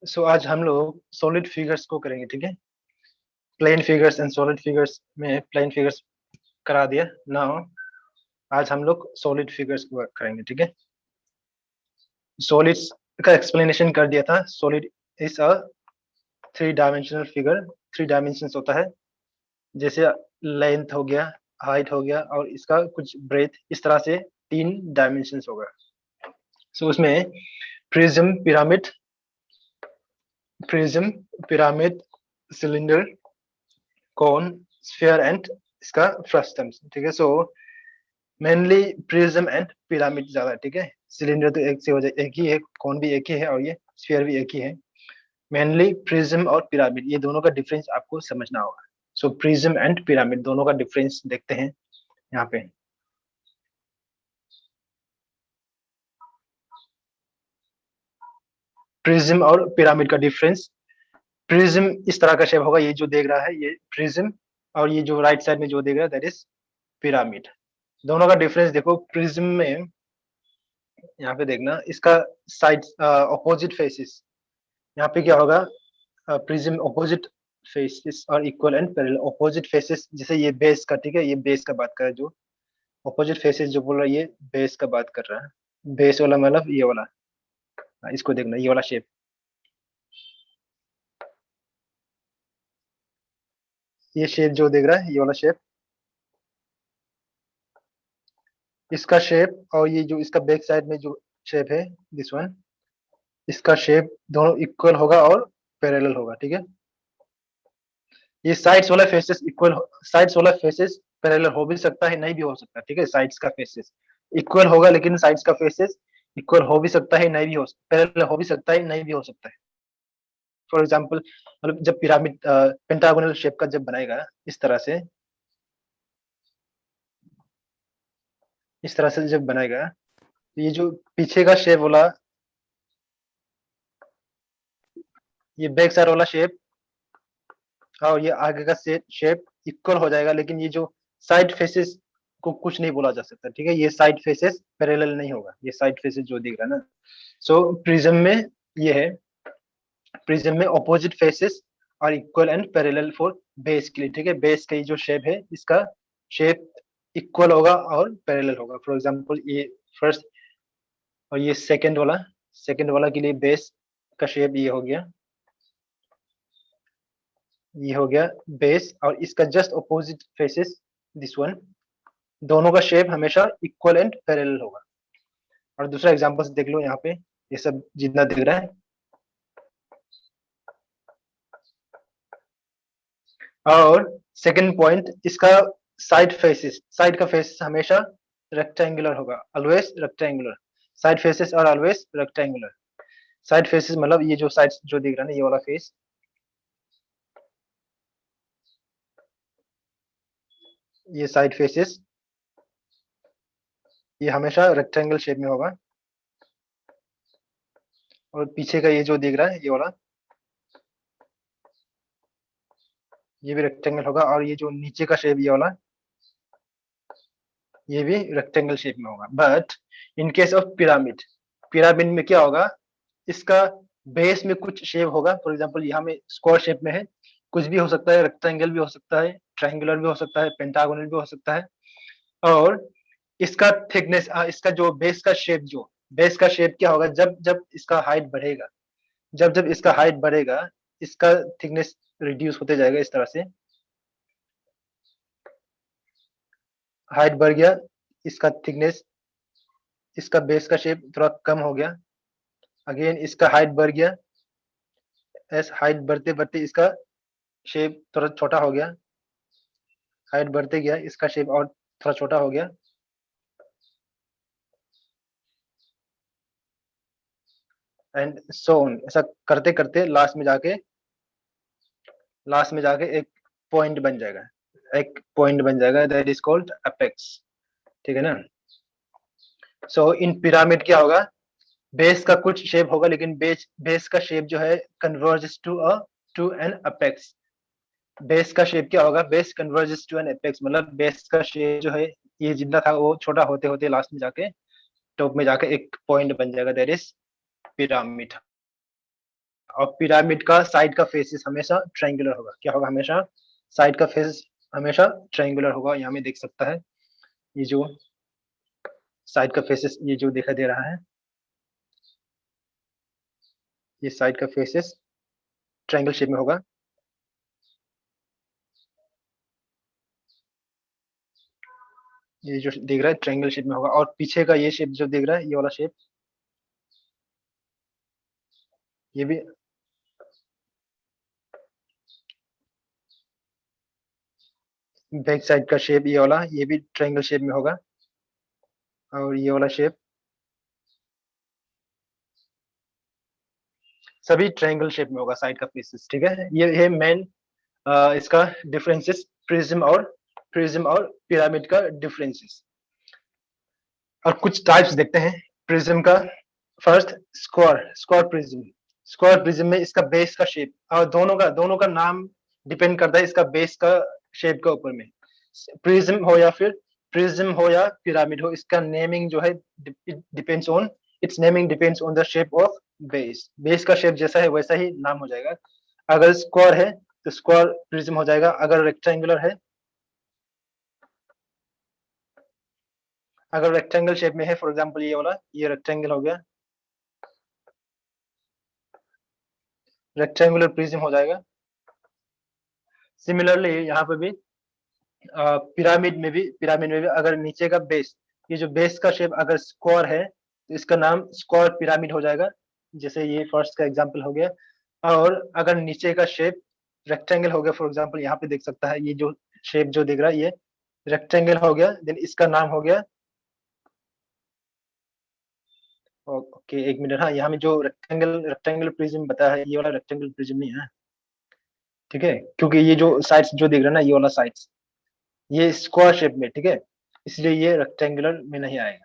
सो आज हम लोग सॉलिड फिगर्स को करेंगे, ठीक है। Plain figures and solid figures में प्लेन फिगर्स करा दिया। नाउ आज हम लोग सॉलिड फिगर्स को करेंगे, ठीक है। सॉलिड्स का एक्सप्लेनेशन कर दिया था। Solid is a 3 dimensional figure. 3 dimensions होता है, जैसे लेंथ हो गया, हाइट हो गया और इसका कुछ ब्रेथ, इस तरह से 3 डायमेंशंस होगा। सो उसमें prism, pyramid, cylinder, cone, sphere and इसका फ्रस्टम, ठीक है। So mainly prism and pyramid ज्यादा है, ठीक है। सिलेंडर तो एक से हो जाए, एक ही है, कोन भी एक ही है और ये स्फीयर भी एक ही है। मेनली प्रिज्म और पिरामिड, ये दोनों का डिफरेंस आपको समझना होगा। सो प्रिज्म एंड पिरामिड दोनों का डिफरेंस देखते हैं यहाँ पे। प्रिज्म और पिरामिड का डिफरेंस, प्रिज्म इस तरह का शेप होगा, ये जो देख रहा है ये प्रिज्म, और ये जो राइट साइड में जो देख रहा है दैट इज पिरामिड। दोनों का डिफरेंस देखो। प्रिज्म में यहाँ पे देखना, इसका साइड ऑपोजिट फेसेस, यहाँ पे क्या होगा, प्रिज्म ऑपोजिट फेसेस और equal and parallel. Opposite faces जैसे ये बेस का, ठीक है, ये बेस का बात कर रहा है। जो ऑपोजिट फेसेस जो बोल रहा है ये बेस का बात कर रहा है। बेस वाला मतलब ये वाला, इसको देखना, ये वाला शेप, ये शेप जो देख रहा है ये वाला शेप, इसका शेप और ये जो इसका बैक साइड में जो शेप है दिस वन, इसका शेप दोनों इक्वल होगा और पैरेलल होगा, ठीक है। ये साइड्स वाला फेसेस इक्वल, साइड्स वाला फेसेस पैरेलल हो भी सकता है, नहीं भी हो सकता, ठीक है। साइड्स का फेसेस इक्वल होगा लेकिन साइड्स का फेसेस इक्वल हो भी सकता है, नहीं भी हो, पैरेलल हो भी सकता है, नहीं भी हो सकता है। फॉर एग्जांपल, मतलब जब पिरामिड पेंटागोनल शेप का जब बनाएगा इस तरह से, इस तरह से जब बनाएगा, तो ये जो पीछे का शेप वाला, ये बैक साइड वाला शेप और ये आगे का शेप इक्वल हो जाएगा, लेकिन ये जो साइड फेसेस को कुछ नहीं बोला जा सकता, ठीक है। ये साइड फेसेस पैरेलल नहीं होगा, ये साइड फेसेस जो दिख रहा है ना। सो प्रिज्म में ये है, प्रिज्म में ऑपोजिट फेसेस और equal and parallel for base के लिए, ठीक है। बेस का ये जो शेप है इसका शेप इक्वल होगा और पैरेलल होगा। फॉर एग्जांपल ये फर्स्ट और ये सेकंड वाला के लिए बेस का शेप ये हो गया, ये हो गया बेस, और इसका just opposite faces this one, दोनों का शेप हमेशा इक्वल एंड पैरेलल होगा। और दूसरा एग्जांपल देख लो, यहाँ पे ये सब जितना दिख रहा है, और सेकंड पॉइंट, इसका साइड का फेस हमेशा रेक्टेंगुलर होगा, ऑलवेज रेक्टेंगुलर। साइड फेसेस और ऑलवेज रेक्टेंगुलर। साइड फेसेस मतलब ये जो साइड जो दिख रहा है ना, ये वाला फेस, ये साइड फेसेस ये हमेशा रेक्टेंगल शेप में होगा। और पीछे का ये जो दिख रहा है ये वाला, ये भी रेक्टेंगल होगा। और ये जो नीचे का शेप ये वाला, ये भी रेक्टेंगल शेप में होगा। But in case of pyramid, pyramid में क्या होगा, इसका बेस में कुछ शेप होगा। फॉर एग्जांपल यहाँ में स्क्वायर शेप में है, कुछ भी हो सकता है, रेक्टेंगल भी हो सकता है, ट्रायंगुलर भी हो सकता है, पेंटागोनल भी हो सकता है। और इसका थिकनेस, इसका जो बेस का शेप, जो बेस का शेप क्या होगा, जब जब इसका हाइट बढ़ेगा, जब जब इसका हाइट बढ़ेगा, इसका थिकनेस रिड्यूस होते जाएगा इस तरह से। हाइट बढ़ गया, इसका थिकनेस, इसका बेस का शेप थोड़ा कम हो गया। अगेन इसका हाइट बढ़ गया, एस हाइट बढ़ते बढ़ते इसका शेप थोड़ा छोटा हो गया। हाइट बढ़ते गया, इसका शेप और थोड़ा छोटा हो गया। एंड सो ऑन, ऐसा करते करते लास्ट में जाके एक पॉइंट बन जाएगा, एक पॉइंट बन जाएगा, दैट इज कॉल्ड अपेक्स, ठीक है ना। सो इन पिरामिड क्या होगा, बेस का कुछ शेप होगा, लेकिन बेस का शेप जो है converges to an apex. Base का शेप क्या होगा, base converges to an apex, मतलब बेस का शेप जो है ये जितना था वो छोटा होते होते लास्ट में जाके, टॉप में जाके एक पॉइंट बन जाएगा, दैट इज पिरामिड। और पिरामिड का साइड का फेसेस हमेशा ट्रायंगुलर होगा। क्या होगा? हमेशा साइड का फेस हमेशा ट्रायंगुलर होगा। यहाँ में देख सकता है ये जो साइड का फेसेस ये जो दिखाई दे रहा है, ये साइड का फेसेस ट्रायंगल शेप में होगा। ये जो दिख रहा है ट्रायंगल शेप में होगा। और पीछे का ये शेप जो दिख रहा है, ये वाला शेप, ये भी बैक साइड का शेप, ये वाला ये भी ट्रायंगल शेप में होगा। और ये वाला शेप सभी ट्रायंगल शेप में होगा साइड का फेसेस। ठीक है, ये मेन इसका डिफरेंसेस प्रिज्म और पिरामिड का डिफरेंसेस। और कुछ टाइप्स देखते हैं प्रिज्म का। First, square prism. Square prism में इसका बेस का शेप, और दोनों का नाम डिपेंड करता है इसका बेस का शेप के ऊपर में। प्रिज्म हो या पिरामिड हो, इसका नेमिंग जो है depends on it's naming depends on the shape of base. Base का शेप जैसा है वैसा ही नाम हो जाएगा। अगर स्क्वायर है तो स्क्वायर प्रिज्म हो जाएगा। अगर रेक्टेंगुलर है, अगर रेक्टेंगल शेप में है, फॉर एग्जांपल ये वाला, ये रेक्टेंगल हो गया, रेक्टेंगुलर प्रिज्म हो जाएगा। सिमिलरली यहाँ पे भी पिरामिड में भी अगर नीचे का बेस, ये जो बेस का शेप अगर स्क्वायर है तो इसका नाम स्क्वायर पिरामिड हो जाएगा, जैसे ये फर्स्ट का एग्जांपल हो गया। और अगर नीचे का शेप रेक्टेंगल हो गया, फॉर एग्जांपल यहाँ पे देख सकता है ये जो शेप जो दिख रहा है ये रेक्टेंगल हो गया, देन इसका नाम हो गया, ओके एक मिनट, हाँ यहाँ में जो रेक्टेंगल प्रिज्म बताया है ये वाला रेक्टेंगल प्रिज्म नहीं है। ठीक है, क्योंकि ये जो साइड्स जो दिख रहा है ना, ये वाला साइड्स ये स्क्वायर शेप में, ठीक है, इसलिए ये रेक्टेंगुलर में नहीं आएगा।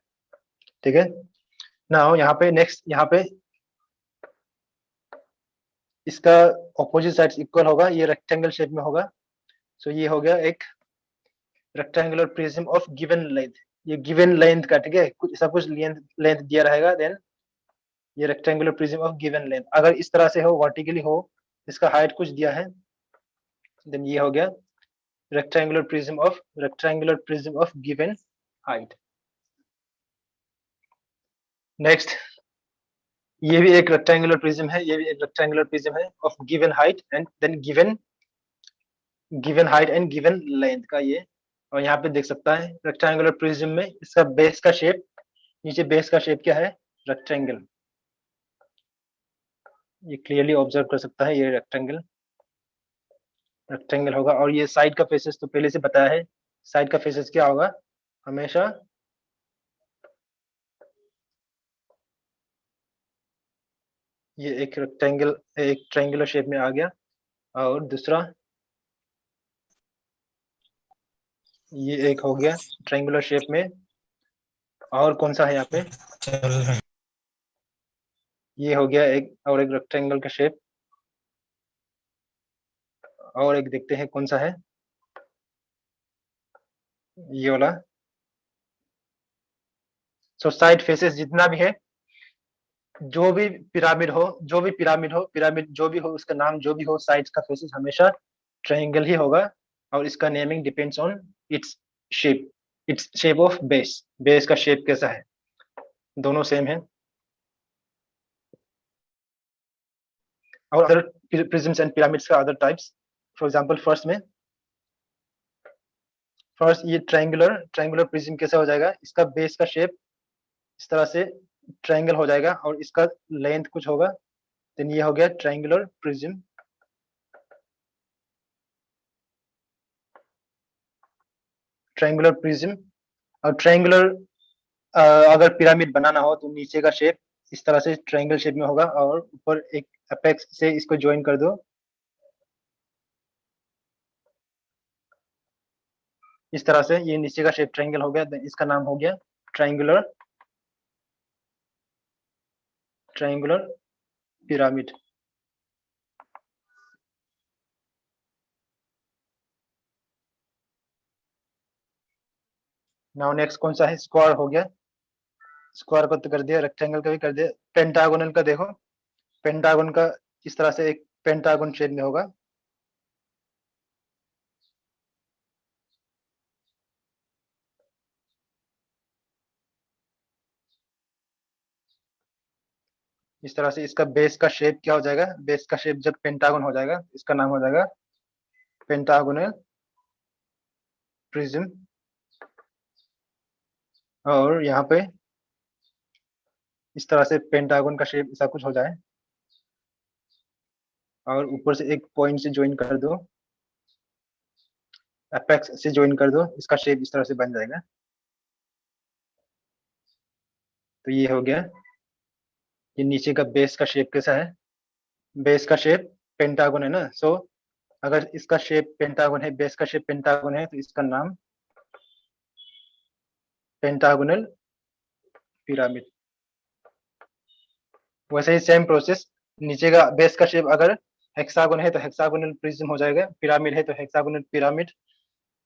ठीक है, नाउ यहाँ पे नेक्स्ट, यहाँ पे इसका ऑपोजिट साइड इक्वल होगा, ये रेक्टेंगल शेप में होगा। सो ये हो गया एक rectangular prism of given length. ये गिवन लेंथ का, ठीक है, कुछ सब कुछ लेंथ लेंथ दिया रहेगा, देन ये rectangular prism of given length. अगर इस तरह से हो, वर्टिकली हो, इसका हाइट कुछ दिया है, देन ये हो गया rectangular prism of given height. Next, ये भी एक रेक्टेंगुलर प्रिज्म है, ये भी एक रेक्टेंगुलर प्रिज्म है of given height and then given height and given length का ये। और यहाँ पे देख सकता है रेक्टेंगुलर प्रिज्म में इसका बेस का शेप, नीचे बेस का शेप क्या है? रेक्टेंगल। ये क्लियरली ऑब्जर्व कर सकता है, ये रेक्टेंगल होगा। और ये साइड का फेसेस तो पहले से बताया है, साइड का फेसेस क्या होगा? हमेशा ये एक ट्रायंगुलर शेप में आ गया। और दूसरा ये एक हो गया ट्रायंगुलर शेप में। और कौन सा है यहाँ पे? ये हो गया एक और एक रेक्टेंगल का शेप। और एक देखते हैं कौन सा है, ये वाला। सो साइड फेसेस जितना भी है, जो भी पिरामिड जो भी हो, उसका नाम जो भी हो, साइड्स का फेसेस हमेशा ट्रायंगल ही होगा। और इसका naming depends on its shape, its shape of base. Base का शेप कैसा है, दोनों सेम है। और अदर प्रिज्म्स एंड पिरामिड्स का other types, for example first ये ट्रायंगुलर प्रिज्म कैसा हो जाएगा? इसका बेस का शेप इस तरह से ट्रायंगल हो जाएगा और इसका लेंथ कुछ होगा, देन ये हो गया ट्रायंगुलर प्रिज्म। और ट्रायंगुलर अगर पिरामिड बनाना हो तो नीचे का शेप इस तरह से ट्रायंगल शेप में होगा और ऊपर एक अपेक्स से इसको ज्वाइन कर दो, इस तरह से ये नीचे का शेप ट्रायंगल हो गया, देन इसका नाम हो गया ट्रायंगुलर पिरामिड। नाउ नेक्स्ट कौन सा है? स्क्वायर हो गया। स्क्वायर को तो कर दिया, रेक्टेंगल का भी कर दिया। पेंटागोनल का देखो, पेंटागन का इस तरह से एक पेंटागन शेप में होगा। इस तरह से इसका बेस का शेप क्या हो जाएगा, बेस का शेप जब पेंटागन हो जाएगा इसका नाम हो जाएगा पेंटागोनल प्रिज्म। और यहाँ पे इस तरह से पेंटागन का शेप ऐसा कुछ हो जाए और ऊपर से एक पॉइंट से ज्वाइन कर दो, एपेक्स से ज्वाइन कर दो, इसका शेप इस तरह से बन जाएगा। तो ये हो गया। ये नीचे का बेस का शेप कैसा है, बेस का शेप पेंटागन है ना, सो अगर इसका शेप पेंटागन है, बेस का शेप पेंटागन है, तो इसका नाम पेंटागोनल पिरामिड। वैसे ही सेम प्रोसेस, नीचे का बेस का शेप अगर हेक्सागोन है तो हेक्सागोनल प्रिज्म हो जाएगा, पिरामिड है तो हेक्सागोनल पिरामिड।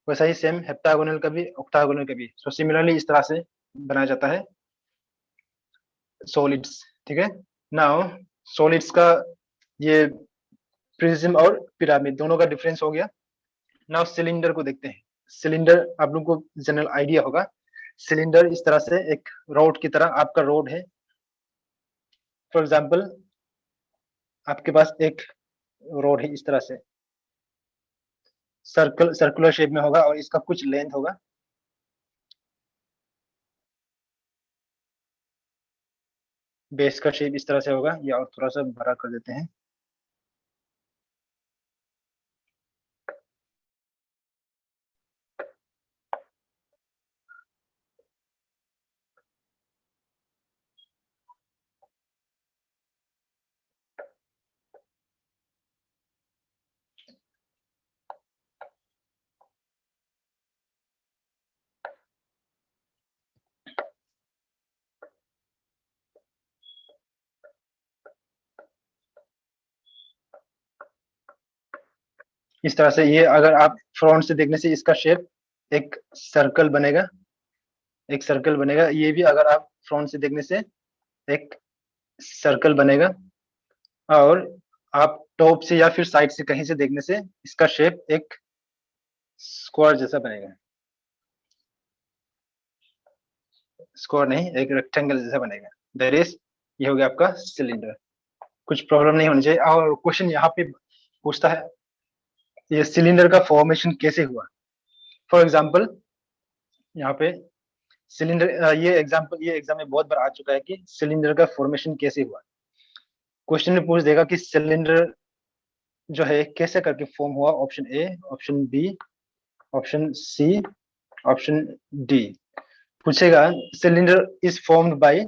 वैसा ही सेम हेप्टागोनल का भी, ऑक्टागोनल का भी। सो सिमिलरली इस तरह से बनाया जाता है सॉलिड्स। ठीक है, नाउ सॉलिड्स का ये प्रिज्म और पिरामिड दोनों का डिफरेंस हो गया। नाउ सिलेंडर को देखते हैं। सिलेंडर आप लोगों को जनरल आइडिया होगा। सिलेंडर इस तरह से एक रोड की तरह, आपका रोड है फॉर एग्जाम्पल, आपके पास एक रोड है इस तरह से, सर्कुलर शेप में होगा और इसका कुछ लेंथ होगा। बेस का शेप इस तरह से होगा, या और थोड़ा सा बड़ा कर देते हैं। इस तरह से ये अगर आप फ्रंट से देखने से इसका शेप एक सर्कल बनेगा, एक सर्कल बनेगा। ये भी अगर आप फ्रंट से देखने से एक सर्कल बनेगा, और आप टॉप से या फिर साइड से कहीं से देखने से इसका शेप एक स्क्वायर जैसा बनेगा। स्क्वायर नहीं, एक रेक्टेंगल जैसा बनेगा। दैट इज, ये हो गया आपका सिलेंडर। कुछ प्रॉब्लम नहीं होनी चाहिए। और क्वेश्चन यहाँ पे पूछता है ये सिलेंडर का फॉर्मेशन कैसे हुआ। फॉर एग्जाम्पल यहाँ पे सिलेंडर, ये एग्जाम्पल, ये एग्जाम में बहुत बार आ चुका है कि सिलेंडर का फॉर्मेशन कैसे हुआ। क्वेश्चन में पूछ देगा कि सिलेंडर जो है कैसे करके फॉर्म हुआ, option A, option B, option C, option D. पूछेगा cylinder is formed by,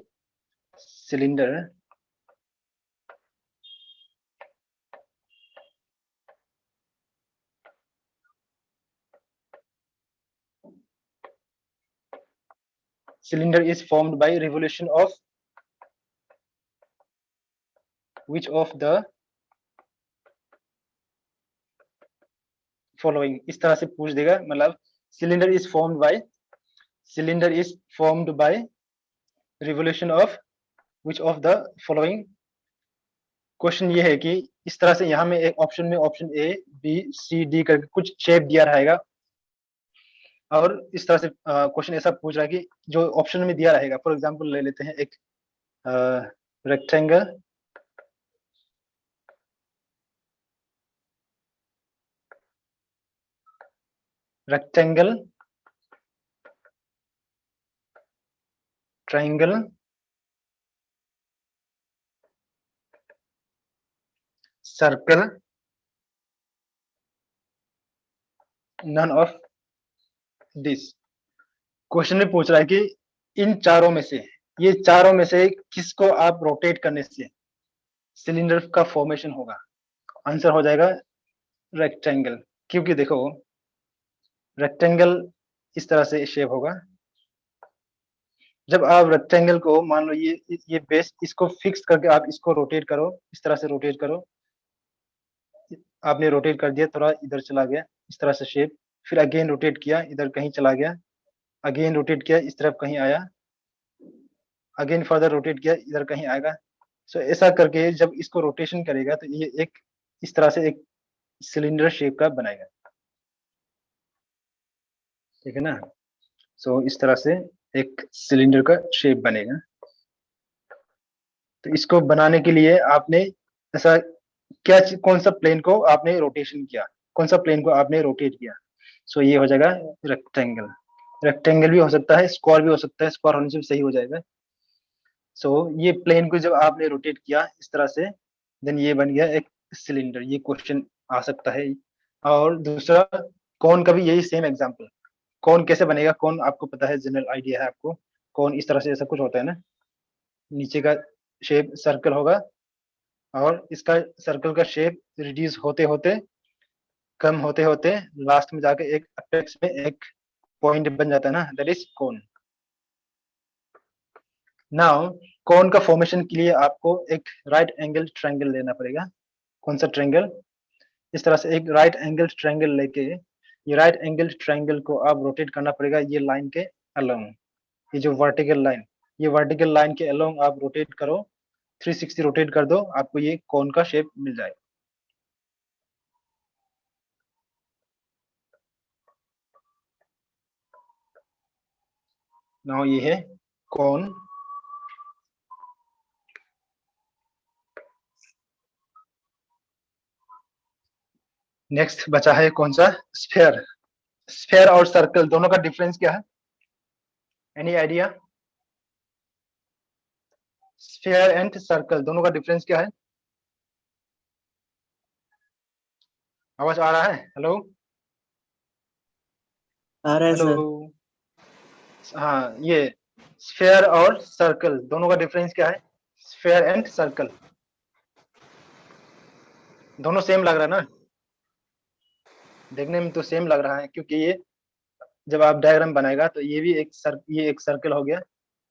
cylinder cylinder is formed by revolution of which of the following। इस तरह से पूछ देगा, मतलब cylinder is formed by, cylinder is formed bye revolution of which of the following. Question ये है कि इस तरह से यहाँ में एक ऑप्शन में option A B C D करके कुछ शेप दिया रहेगा, और इस तरह से क्वेश्चन ऐसा पूछ रहा है कि जो ऑप्शन में दिया रहेगा, फॉर एग्जांपल ले लेते हैं एक rectangle, rectangle, triangle, circle, none of this. Question में पूछ रहा है कि इन चारों में से, ये चारों में से किसको आप रोटेट करने से सिलेंडर का फॉर्मेशन होगा। आंसर हो जाएगा रेक्टेंगल। क्योंकि देखो रेक्टेंगल इस तरह से शेप होगा। जब आप रेक्टेंगल को मान लो ये बेस, इसको फिक्स करके आप इसको रोटेट करो, इस तरह से रोटेट करो, आपने रोटेट कर दिया, थोड़ा इधर चला गया इस तरह से शेप, फिर अगेन रोटेट किया, इधर कहीं चला गया, अगेन रोटेट किया, इस तरफ कहीं आया, अगेन फर्दर रोटेट किया, इधर कहीं आएगा। सो ऐसा करके जब इसको रोटेशन करेगा तो ये एक इस तरह से एक सिलेंडर शेप का बनाएगा, ठीक है ना। सो इस तरह से एक सिलेंडर का शेप बनेगा। तो इसको बनाने के लिए आपने ऐसा कौन सा प्लेन को आपने रोटेशन किया, कौन सा प्लेन को आपने रोटेट किया। सो ये हो जाएगा रेक्टेंगल। रेक्टेंगल भी हो सकता है, स्क्वायर भी हो सकता है, स्क्वायर होने से भी सही हो जाएगा। सो ये प्लेन को जब आपने रोटेट किया इस तरह से, देन ये बन गया एक सिलेंडर। ये क्वेश्चन आ सकता है। और दूसरा, कौन का भी यही सेम एग्जांपल। कौन कैसे बनेगा, कौन आपको पता है, जनरल आइडिया है आपको। कौन इस तरह से ऐसा कुछ होता है ना, नीचे का शेप सर्कल होगा और इसका सर्कल का शेप रिड्यूस होते होते, कम होते होते, लास्ट में जाके एक अपेक्स में एक पॉइंट बन जाता है ना, दैट इज कोन। नाउ कोन का फॉर्मेशन के लिए आपको एक राइट एंगल ट्रायंगल लेना पड़ेगा। कौन सा ट्रायंगल, इस तरह से एक राइट एंगल ट्रायंगल लेके, ये राइट एंगल ट्रायंगल को आप रोटेट करना पड़ेगा ये लाइन के अलोंग। ये जो वर्टिकल लाइन, ये वर्टिकल लाइन के अलोंग आप रोटेट करो, 360 रोटेट कर दो, आपको ये कोन का शेप मिल जाएगा। नाउ ये है कोन। नेक्स्ट बचा है कौन सा, स्फेयर। स्फेयर और सर्कल दोनों का डिफरेंस क्या है, any idea. Sphere and circle दोनों का डिफरेंस क्या है। आवाज आ रहा है, हेलो आ रहा है हेलो। सर। हाँ, ये स्फेयर और सर्कल दोनों का डिफरेंस क्या है, स्फेयर एंड सर्कल। दोनों सेम लग रहा है ना, देखने में तो सेम लग रहा है, क्योंकि ये जब आप डायग्राम बनाएगा तो ये भी ये एक सर्कल हो गया,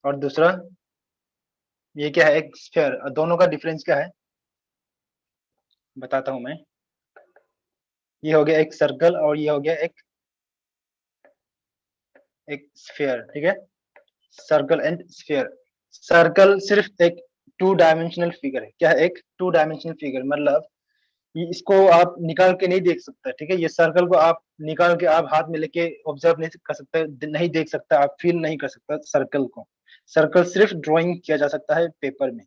और दूसरा ये क्या है, एक स्फेयर। दोनों का डिफरेंस क्या है बताता हूं मैं। ये हो गया एक सर्कल और ये हो गया एक स्फेयर, ठीक है। Circle and sphere. सर्कल सिर्फ एक टू डायमेंशनल फिगर है। क्या है, एक टू डायमेंशनल फिगर, मतलब इसको आप निकाल के नहीं देख सकते, ठीक है। ये सर्कल को आप निकाल के आप हाथ में लेके ऑब्जर्व नहीं कर सकते, नहीं देख सकता, आप फील नहीं कर सकता सर्कल को। सर्कल सिर्फ ड्राइंग किया जा सकता है पेपर में,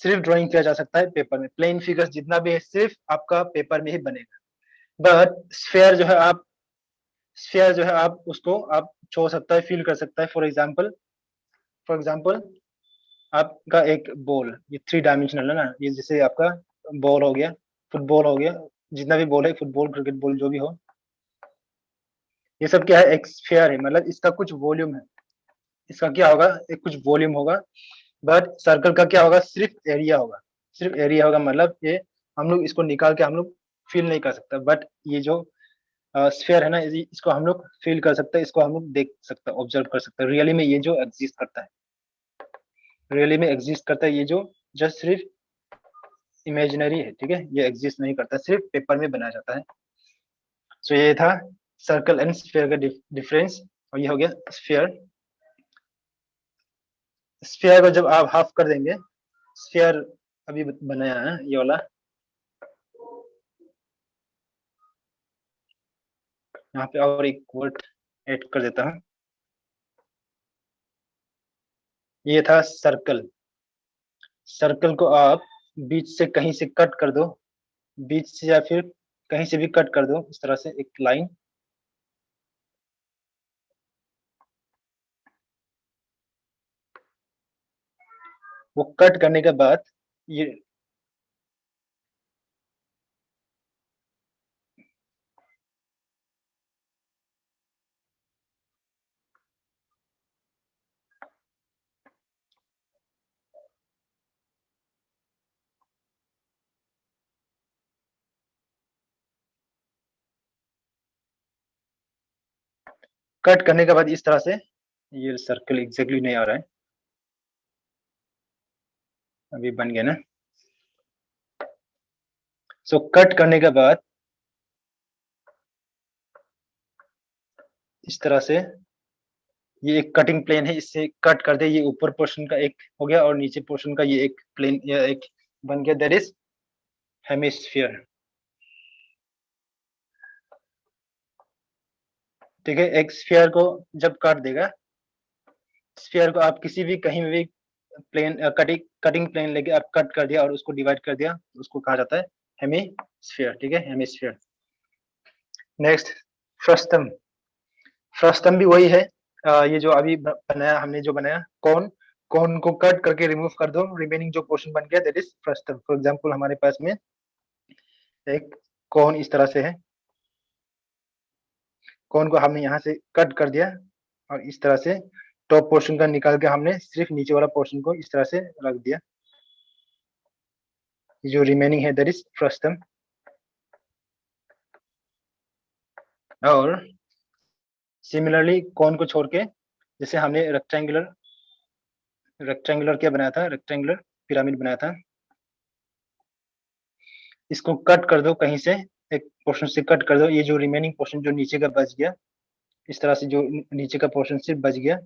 सिर्फ ड्राइंग किया जा सकता है पेपर में। प्लेन फिगर्स जितना भी है सिर्फ आपका पेपर में ही बनेगा। बट स्फेयर जो है आप, स्फेयर जो है आप उसको आप छू सकता है, फील कर सकता है। फॉर एग्जाम्पल आपका एक बॉल, ये थ्री डायमेंशनल है ना, ये जैसे आपका बॉल हो गया, फुटबॉल हो गया, जितना भी बॉल है, फुटबॉल क्रिकेट बॉल जो भी हो, ये सब क्या है, एक स्फेयर है, मतलब इसका कुछ वॉल्यूम है। इसका क्या होगा, एक कुछ वॉल्यूम होगा। बट सर्कल का क्या होगा, सिर्फ एरिया होगा। सिर्फ एरिया होगा, मतलब ये हम लोग इसको निकाल के हम लोग फील नहीं कर सकता। बट ये जो स्फेयर है ना, इसको हम लोग फील कर सकते हैं, इसको हम लोग देख सकते हैं, ऑब्जर्व कर सकते हैं। रियली में ये जो एग्जिस्ट करता है, रियली में एग्जिस्ट करता है, ये जो जस्ट सिर्फ इमेजिनरी है, ठीक है। ये एग्जिस्ट नहीं करता, सिर्फ पेपर में बनाया जाता है। सो ये था सर्कल एंड स्फेयर का डिफरेंस। और ये हो गया स्फेयर। स्फेयर को जब आप हाफ कर देंगे, स्फेयर अभी बनाया है ये वाला, यहाँ पे और एक वर्ड ऐड कर देता हूँ। ये था सर्कल। सर्कल को आप बीच से कहीं से कट कर दो, बीच से या फिर कहीं से भी कट कर दो, इस तरह से एक लाइन। वो कट करने के बाद ये कट करने के बाद इस तरह से ये सर्कल एग्जैक्टली नहीं आ रहा है, अभी बन गया ना। सो कट करने के बाद इस तरह से ये एक कटिंग प्लेन है, इससे कट कर दे, ये ऊपर पोर्शन का एक हो गया और नीचे पोर्शन का ये एक प्लेन या एक बन गया, दैट इज हेमिस्फीयर। ठीक है, एक स्फीयर को जब काट देगा, स्फीयर को आप किसी भी कहीं भी प्लेन कटिंग प्लेन लेके आप कट कर दिया और उसको डिवाइड कर दिया, उसको कहा जाता है हेमिस्फीयर। ठीक है, हेमिस्फीयर। Next, frustum. फ्रस्टम भी वही है, ये जो अभी बनाया हमने, जो बनाया कौन, कौन को कट करके रिमूव कर दो, रिमेनिंग जो पोर्शन बन गया that is frustum. For example हमारे पास में एक कौन इस तरह से है, कौन को हमने यहाँ से कट कर दिया और इस तरह से टॉप पोर्शन का निकाल के हमने सिर्फ नीचे वाला पोर्शन को इस तरह से रख दिया, जो रिमेनिंग है दैट इज फ्रस्टम। और सिमिलरली कौन को छोड़ के, जैसे हमने रेक्टेंगुलर क्या बनाया था, रेक्टेंगुलर पिरामिड बनाया था, इसको कट कर दो कहीं से, एक पोर्शन से कट कर दो, ये जो रिमेनिंग पोर्शन जो नीचे का बच गया, इस तरह से जो नीचे का पोर्शन सिर्फ बच गया,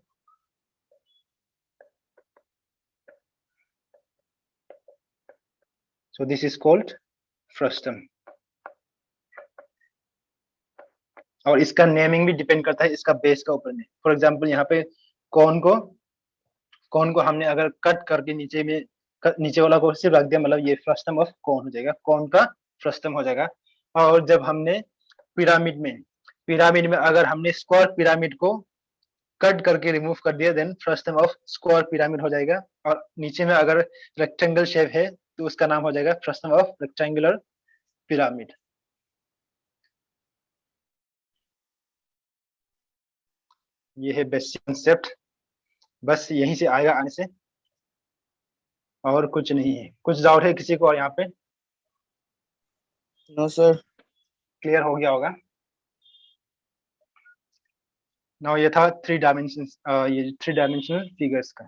so this is called frustum. और इसका नेमिंग भी डिपेंड करता है इसका बेस का ऊपर में। फॉर एग्जांपल यहाँ पे कौन को हमने अगर कट करके नीचे में नीचे वाला को सिर्फ रख दिया, मतलब ये फ्रस्टम ऑफ कौन हो जाएगा, कौन का फ्रस्टम हो जाएगा। और जब हमने पिरामिड में अगर हमने स्क्वायर पिरामिड को कट करके रिमूव कर दिया, then frustum of square pyramid हो जाएगा। और नीचे में अगर रेक्टेंगल शेप है तो उसका नाम हो जाएगा फ्रस्टम ऑफ रेक्टेंगुलर पिरामिड। ये है बेसिक कंसेप्ट, बस यहीं से आएगा आने से, और कुछ नहीं है। कुछ डाउट है किसी को और यहाँ पे? No sir. क्लियर हो गया होगा। नाउ ये था थ्री डायमेंशनल फिगर्स का।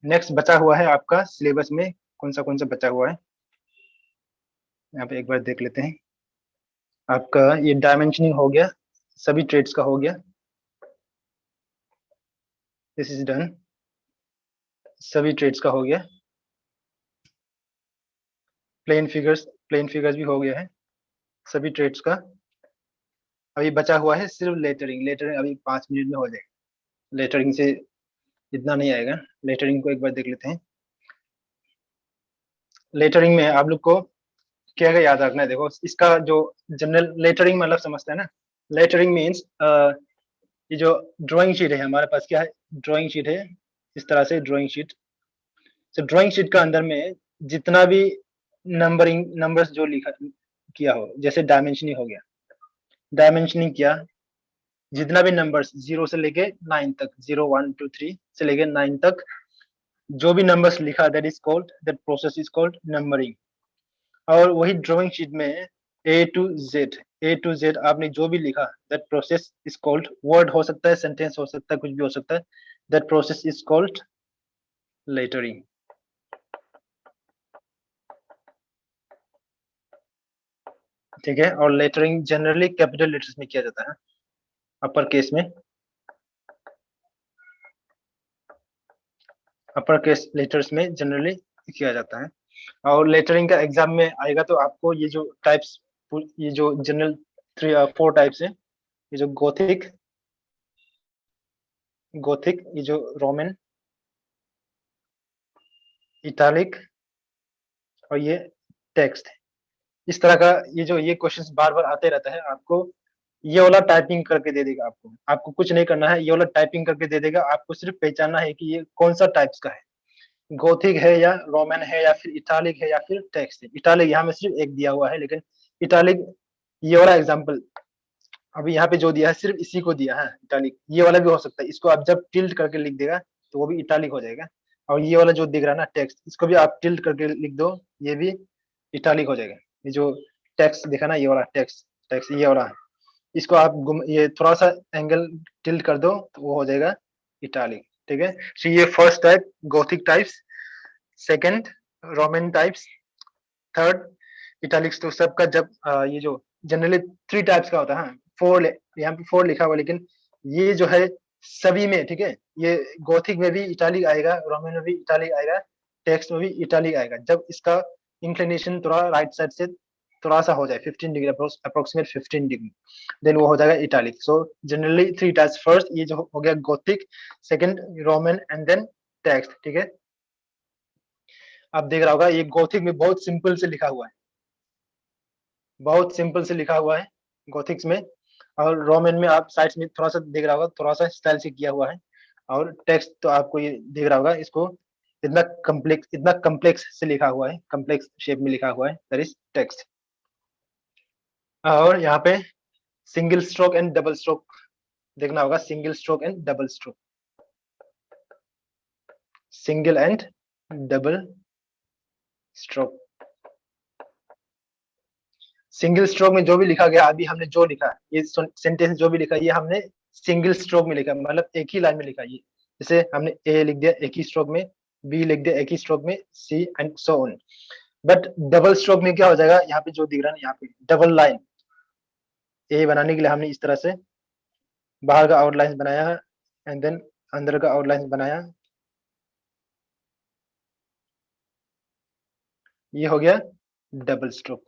नेक्स्ट बचा हुआ है आपका सिलेबस में कौन सा बचा हुआ है, यहाँ पे एक बार देख लेते हैं। आपका ये डायमेंशनिंग हो गया, सभी ट्रेड्स का हो गया, दिस इज डन, सभी ट्रेड्स का हो गया। प्लेन फिगर्स भी हो गया है, सभी ट्रेड्स का। अभी बचा हुआ है सिर्फ लेटरिंग अभी 5 मिनट में हो जाएगा। लेटरिंग से इतना नहीं आएगा, लेटरिंग को एक बार देख लेते हैं। लेटरिंग में आप लोग को क्या क्या याद रखना है, देखो इसका जो जनरल लेटरिंग मतलब समझते हैं ना, लेटरिंग मीन्स ये जो ड्राइंग शीट है हमारे पास, क्या है, ड्राइंग शीट है इस तरह से, ड्राइंग शीट। तो ड्राइंग शीट का अंदर में जितना भी नंबर्स जो लिखा किया हो, जैसे डायमेंशनिंग हो गया, डायमेंशनिंग किया, जितना भी नंबर्स 0 से लेके 9 तक, 0 1 2 3 से लेके 9 तक जो भी नंबर्स लिखा, that process is called numbering. और वही ड्राइंग शीट में ए टू जेड आपने जो भी लिखा, that process is called, word हो सकता है, सेंटेंस हो सकता है, कुछ भी हो सकता है, that process is called lettering. ठीक है, और लेटरिंग जनरली कैपिटल लेटर्स में किया जाता है, अपर केस में, अपर केस लेटर्स में जनरली किया जाता है। और लेटरिंग का एग्जाम में आएगा तो आपको ये जो टाइप्स, ये जो जनरल 4 टाइप्स है, ये जो गोथिक, ये जो रोमन, इटालिक और ये टेक्स्ट, इस तरह का ये क्वेश्चंस बार बार आते रहता है। आपको ये वाला टाइपिंग करके दे देगा, आपको कुछ नहीं करना है, ये वाला टाइपिंग करके दे देगा, आपको सिर्फ पहचानना है कि ये कौन सा टाइप्स का है, गोथिक है या रोमन है या फिर इटालिक है या फिर टेक्स्ट है। इटालिक यहाँ में सिर्फ एक दिया हुआ है, लेकिन इटालिक ये वाला एग्जाम्पल अभी यहाँ पे जो दिया है सिर्फ इसी को दिया है इटालिक, ये वाला भी हो सकता है, इसको आप जब टिल्ट करके लिख देगा तो वो भी इटालिक हो जाएगा। और ये वाला जो दिख रहा है ना टेक्स्ट, इसको भी आप टिल्ट करके लिख दो, ये भी इटालिक हो जाएगा। ये जो टेक्स्ट दिखा ना, ये वाला टेक्स्ट टेक्स्ट ये वाला, इसको आप ये थोड़ा सा एंगल टिल्ट कर दो तो वो हो जाएगा इटालिक। ठीक है, तो ये first type Gothic types, second Roman types, third italics. तो सबका जब ये जो जनरली 3 टाइप्स का होता है, 4 यहाँ पे 4 लिखा हुआ, लेकिन ये जो है सभी में, ठीक है। ये गोथिक में भी इटालिक आएगा, रोमन में भी इटालिक आएगा, टेक्स्ट में भी इटालिक आएगा जब इसका इंक्लिनेशन थोड़ा राइट साइड से थोड़ा सा हो जाए 15 डिग्री, अप्रोक्सीमेट 15 डिग्री, देन वो हो जाएगा italic. So generally three types, first ये जो हो गया gothic, second roman, and then text, ठीक है। आप देख रहा होगा ये गोथिक में बहुत सिंपल से लिखा हुआ है, बहुत सिंपल से लिखा हुआ है गोथिक्स में, और रोमन में आप साइड्स में थोड़ा सा देख रहा होगा, थोड़ा सा स्टाइल से किया हुआ है, और टेक्स्ट तो आपको ये देख रहा होगा, इसको इतना कम्प्लेक्स से लिखा हुआ है, कम्प्लेक्स शेप में लिखा हुआ है, दैट इज टेक्स्ट। और यहाँ पे single stroke and double stroke देखना होगा, single stroke and double stroke, single and double stroke. Single stroke में जो भी लिखा गया, अभी हमने जो लिखा, ये सेंटेंस जो भी लिखा, ये हमने सिंगल स्ट्रोक में लिखा, मतलब एक ही लाइन में लिखा। ये जैसे हमने ए लिख दिया एक ही स्ट्रोक में, बी लिख दिया एक ही स्ट्रोक में, C and so on. But double stroke में क्या हो जाएगा, यहाँ पे जो दिख रहा है ना, यहाँ पे डबल लाइन ए बनाने के लिए हमने इस तरह से बाहर का आउटलाइन बनाया, एंड देन अंदर का आउटलाइन बनाया, ये हो गया डबल स्ट्रोक।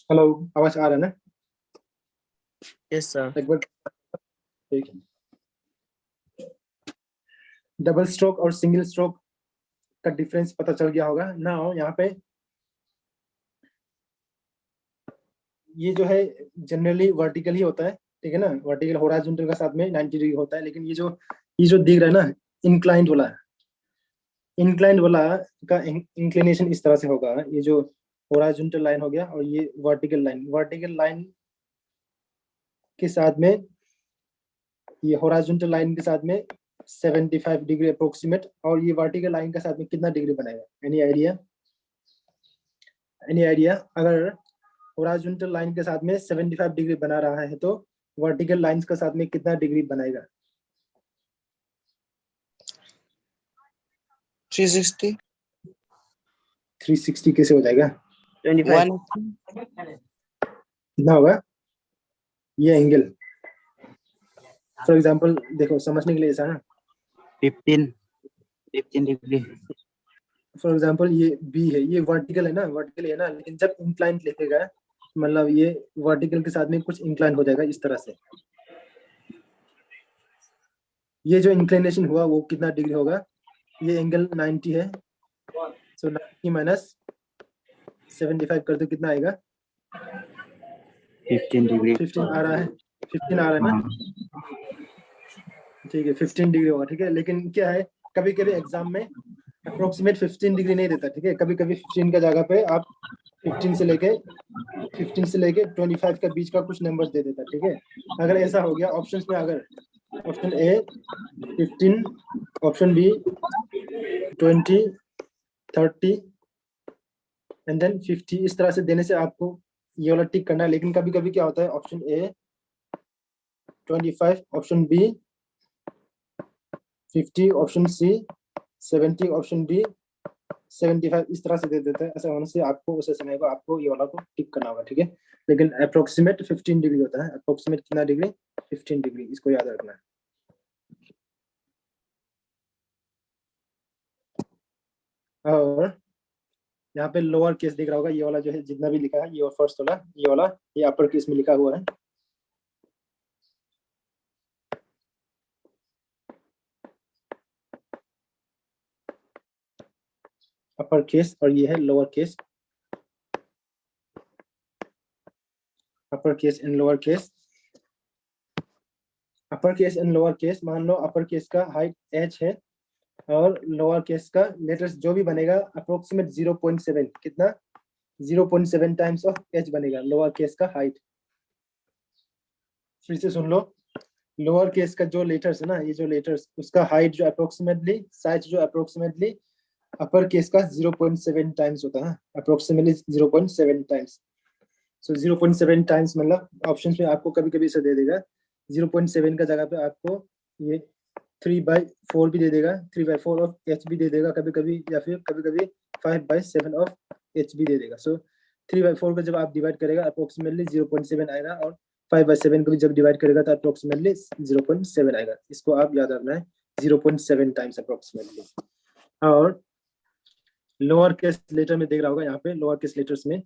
हेलो, आवाज आ रहा है ना? Yes sir. एक बार ठीक है। डबल स्ट्रोक और सिंगल स्ट्रोक का डिफरेंस पता चल गया होगा ना। यहाँ पे ये जो है जनरली वर्टिकल ही होता है, ठीक है ना, वर्टिकल हॉरिजॉन्टल का साथ में 90 डिग्री होता है, लेकिन ये जो दिख रहा है ना, इंक्लाइंड वाला, इंक्लाइंड वाला का इंक्लिनेशन इस तरह से होगा। ये जो हॉरिजॉन्टल लाइन हो गया, और ये वर्टिकल लाइन के साथ में, ये हॉरिजॉन्टल लाइन के साथ में 75 डिग्री अप्रोक्सीमेट, और ये वर्टिकल लाइन के साथ में कितना डिग्री बनाएगा? Any idea? Any idea? अगर हॉरिजॉन्टल लाइन के साथ में 75 डिग्री बना रहा है, तो वर्टिकल लाइंस के साथ में कितना डिग्री बनाएगा? 360 360 कैसे हो जाएगा? 1 कितना होगा ये एंगल? फॉर एग्जांपल देखो, समझने के लिए ऐसा ना, 15 डिग्री। फॉर एग्जांपल ये बी है, ये वर्टिकल है ना, वर्टिकल है ना, लेकिन जब इंक्लाइन लिखेगा, मतलब ये वर्टिकल के साथ में कुछ इंक्लाइन हो जाएगा इस तरह से। ये जो इंक्लिनेशन हुआ वो कितना डिग्री होगा? ये एंगल 90 है, सो 90 माइनस 75 कर दो, कितना आएगा? 15 डिग्री। 15 आ रहा है, 15 आ रहा है ना, ठीक है, 15 डिग्री होगा, ठीक है। लेकिन क्या है, कभी कभी एग्जाम में अप्रोक्सीमेट 15 डिग्री नहीं देता, ठीक है। कभी कभी 15 का जगह पे आप 15 से लेके 25 का बीच का कुछ नंबर दे देता, ठीक है। अगर ऐसा हो गया ऑप्शंस में, अगर option A 15, option B 20, 30 and then 50, इस तरह से देने से आपको ये वाला टिक करना है। लेकिन कभी कभी क्या होता है, option A 25, option B 50, option C 70, option D 75, इस तरह से दे देता है। ऐसा होने से आपको उस समय को आपको ये वाला को टिक करना होगा, ठीक है। लेकिन अप्रोक्सीमेट 15 डिग्री होता है। अप्रोक्सीमेट कितना डिग्री? 15 डिग्री, इसको याद रखना है। और यहाँ पे लोअर केस दिख रहा होगा, ये वाला जो है जितना भी लिखा है, ये फर्स्ट वाला, ये वाला, ये अपर केस में लिखा हुआ है। अपर केस, और ये है lower case. Upper case and lower case, upper case and lower case. मान लो अपर केस का हाइट h है, और लोअर केस का लेटर्स जो भी बनेगा अप्रोक्सीमेट 0.7, कितना? 0.7 टाइम्स ऑफ h बनेगा लोअर केस का हाइट। फिर से सुन लो, लोअर केस का जो लेटर्स है ना, ये जो लेटर्स, उसका हाइट जो अप्रोक्सीमेटली, साइज जो अप्रोक्सीमेटली अपर केस का 0.7 टाइम्स होता है, अप्रोक्सीमेटली 0.7 टाइम्स। सो 0.7 टाइम्स मतलब ऑप्शन में आपको कभी कभी इसे दे देगा 0.7 का जगह पे आपको ये 3/4 भी दे देगा, 3/4 ऑफ एच भी दे देगा कभी कभी, या फिर कभी कभी 5/7 ऑफ एच भी दे देगा। सो 3/4 को जब आप डिवाइड करेगा अप्रोक्सीमेटली 0.7 आएगा, और 5/7 को भी जब डिवाइड करेगा तो अप्रोक्सीमेटली 0.7 आएगा। इसको आप याद रखना है, 0.7 टाइम्स अप्रोक्सीमेटली। और लोअर केस लेटर में देख रहा होगा, यहाँ पे लोअर केस लेटर्स में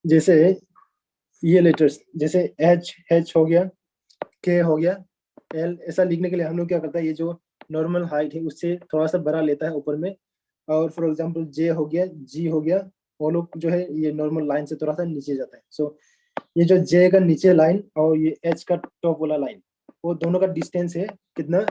जैसे ये लेटर्स, जैसे एच हो गया, के हो गया, एल, ऐसा लिखने के लिए हम लोग क्या करता है, ये जो नॉर्मल हाइट है उससे थोड़ा सा बड़ा लेता है ऊपर में। और फॉर एग्जांपल जे हो गया, जी हो गया, वो लोग जो है ये नॉर्मल लाइन से थोड़ा सा नीचे जाता है। सो ये जो जे का नीचे लाइन और ये एच का टॉप वाला लाइन, वो दोनों का डिस्टेंस है कितना,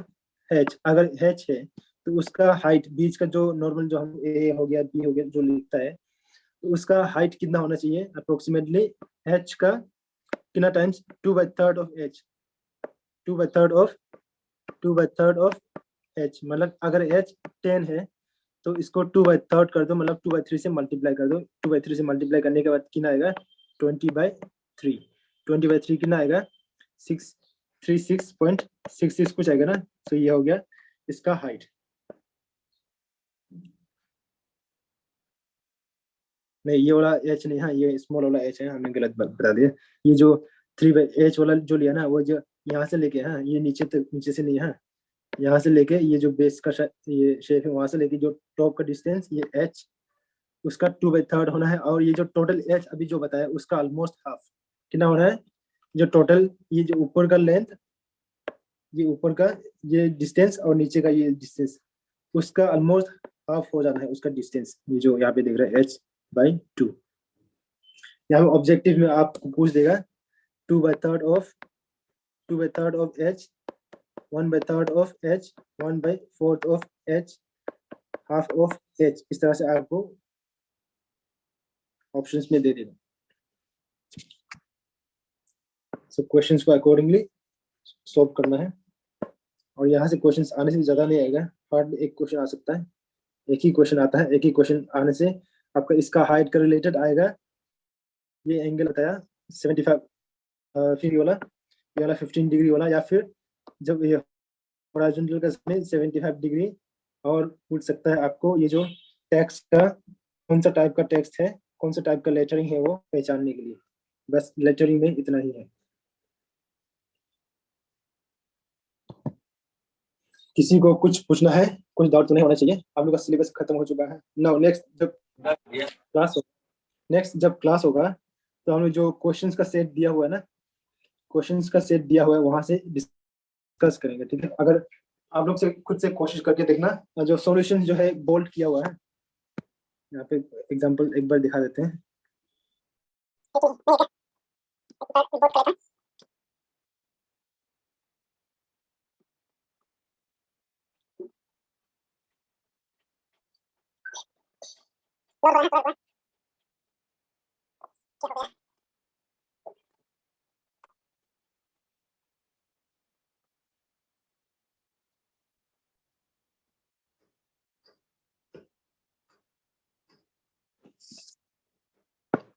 एच। अगर एच है तो उसका हाइट, बीच का जो नॉर्मल जो हम ए हो गया, बी हो गया जो लिखता है, तो उसका हाइट कितना होना चाहिए अप्रोक्सीमेटली, एच का कितना times, 2/3 of H, 2/3 of H. मतलब अगर एच 10 है तो इसको 2/3 कर दो, मतलब 2/3 से मल्टीप्लाई कर दो। 2/3 से मल्टीप्लाई करने के बाद कितना आएगा, 20/3। 20/3 कितना आएगा, 636.66 कुछ आएगा ना। तो ये हो गया इसका हाइट। नहीं, ये वाला एच नहीं, हाँ ये स्मॉल वाला एच है, हमने गलत बता दिया। ये जो 3/h वाला जो लिया ना, वो जो यहाँ से लेके, हाँ ये नीचे तक, नीचे से नहीं, हाँ यहाँ से लेके ये जो बेस का ये शेप है, वहां से लेके जो टॉप का डिस्टेंस ये एच, उसका 2/3 होना है। और ये जो टोटल एच अभी जो बताया उसका ऑलमोस्ट हाफ कितना होना है, जो टोटल ये जो ऊपर का लेंथ, ये ऊपर का ये डिस्टेंस और नीचे का ये डिस्टेंस, उसका ऑलमोस्ट हाफ हो जाना है उसका डिस्टेंस। ये जो यहाँ पे देख रहे हैं h/2, यहाँ पे ऑब्जेक्टिव में आपको पूछ देगा 2/3 of h, 1/3 of h, 1/4 of h, half of h, इस तरह से आपको ऑप्शंस में दे देना। सो क्वेश्चंस को अकॉर्डिंगली सॉल्व करना है। और यहाँ से क्वेश्चंस आने से ज्यादा नहीं आएगा, हार्ड एक क्वेश्चन आ सकता है, एक ही क्वेश्चन आता है। एक ही क्वेश्चन आने से आपका इसका हाइट का रिलेटेड आएगा, ये एंगल बताया 75 डिग्री वाला, ये वाला 15 डिग्री वाला, या फिर जब ये हॉरिजॉन्टल का 75 डिग्री। और पूछ सकता है आपको ये जो टेक्स्ट का कौन सा टाइप का टेक्स्ट है, कौन सा टाइप का लेटरिंग है, वो पहचानने के लिए। बस लेटरिंग में इतना ही है। किसी को कुछ पूछना है, कुछ डाउट तो नहीं होना चाहिए। आप लोग का सिलेबस खत्म हो चुका है। नाउ नेक्स्ट जब क्लास हो, नेक्स्ट जब क्लास होगा तो हम लोग जो क्वेश्चंस का सेट दिया हुआ है ना, क्वेश्चंस का सेट दिया हुआ है वहां से डिस्कस करेंगे, ठीक है। अगर आप लोग से खुद से कोशिश करके देखना, जो सॉल्यूशन जो है बोल्ड किया हुआ है, यहाँ पे एग्जांपल एक बार दिखा देते हैं।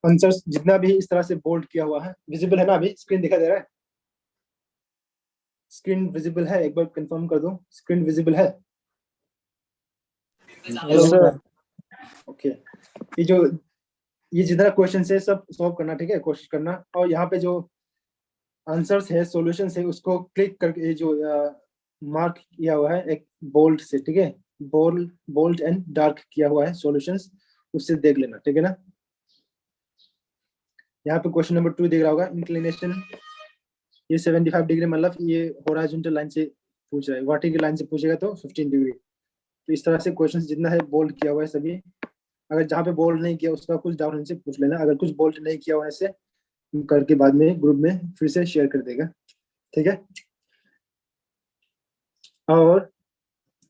आंसर जितना भी इस तरह से बोल्ड किया हुआ है, विजिबल है ना, अभी स्क्रीन दिखा दे रहा है, स्क्रीन विजिबल है, एक बार कंफर्म कर दो स्क्रीन विजिबल है। Hello sir, okay. ये जो ये जितना क्वेश्चन है सब सॉल्व करना, ठीक है, कोशिश करना। और यहाँ पे जो आंसर्स है, सॉल्यूशंस है, उसको क्लिक करके ये जो मार्क किया हुआ है एक बोल्ड से, ठीक है, बोल्ड बोल्ड एंड डार्क किया हुआ है सॉल्यूशंस, उससे देख लेना, ठीक है ना। यहाँ पे क्वेश्चन नंबर 2 देख रहा होगा, इंक्लिनेशन ये 75 डिग्री, मतलब ये हॉरिजॉन्टल लाइन से पूछ रहा है, वर्टिकल लाइन से पूछेगा तो 15 डिग्री। तो इस तरह से क्वेश्चन जितना है बोल्ड किया हुआ है सभी। अगर जहाँ पे बोल्ड नहीं किया उसका कुछ डाउट उनसे पूछ लेना, अगर कुछ बोल्ड नहीं किया होने से करके बाद में ग्रुप में फिर से शेयर कर देगा, ठीक है। और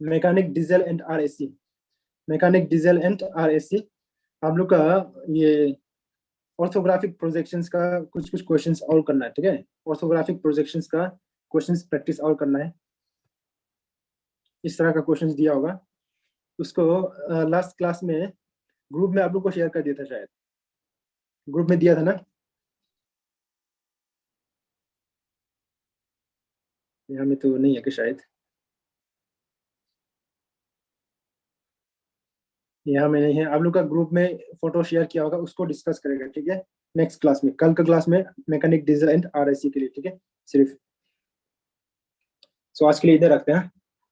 mechanic diesel and RAC, mechanic diesel and RAC हम लोग का ये ऑर्थोग्राफिक प्रोजेक्शंस का कुछ कुछ क्वेश्चंस और करना है, ठीक है। ऑर्थोग्राफिक प्रोजेक्शंस का क्वेश्चंस प्रैक्टिस और करना है। इस तरह का क्वेश्चन दिया होगा, उसको लास्ट क्लास में ग्रुप में आप लोग को शेयर कर दिया था, शायद ग्रुप में दिया था ना। यहाँ में तो नहीं है कि शायद, यहाँ में नहीं है। आप लोग का ग्रुप में फोटो शेयर किया होगा, उसको डिस्कस करेगा, ठीक है, नेक्स्ट क्लास में, कल का क्लास में मैकेनिक डीजल एंड आरआईसी के लिए, ठीक है सिर्फ। सो आज के लिए इधर रखते हैं।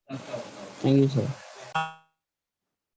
Thank you, sir.